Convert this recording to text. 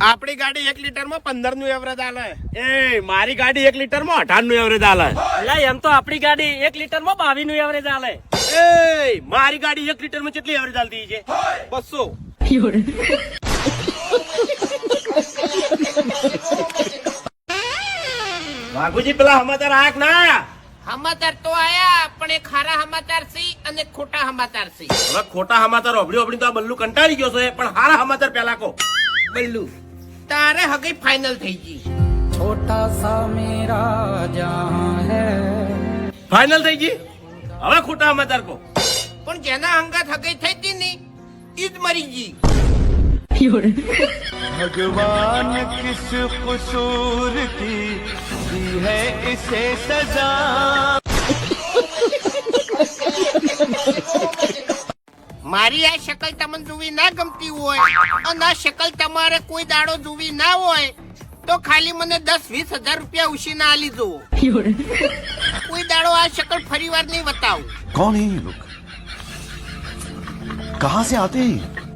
આપણી ગાડી 1 લીટરમાં 15 નું એવરેજ આલે. એ મારી ગાડી 1 લીટરમાં 18 નું એવરેજ આલે. એટલે એમ તો આપણી ગાડી 1 લીટરમાં 22 નું એવરેજ આલે. એ મારી ગાડી 1 લીટરમાં કેટલી એવરેજ આલતી છે? 200. વાઘુજી પેલા સમાચાર આયા કે ના? સમાચાર તો આયા પણ એ ખારા સમાચાર છે અને ખોટા સમાચાર છે. હવે ખોટા સમાચાર ઓબળી તો આ બલ્લુ કંટાળી ગયો છે, પણ સારા સમાચાર પેલા કહો. બલ્લુ તારે હગઈ ફાઇનલ થઈ ગઈ. छोटा सा मेरा जहां है. ફાઇનલ થઈ ગઈ? હવે ખોટા સમાચાર કહો. પણ જેના અંગાત હગઈ થઈ હતી ને ઈ જ મરી ગઈ. भगवान किस कसूर की दी है इसे सजा. મારી આ શકલ તમને જોવી ના ગમતી હોય અને આ શકલ તમારે કોઈ દાડો જોવી ના હોય તો ખાલી મને 10-20 હજાર રૂપિયા ઉછીના આલી દો. કોઈ દાડો આ શકલ ફરી વાર નહીં બતાવું. कौन है ये लोग? कहाँ से आते हैं?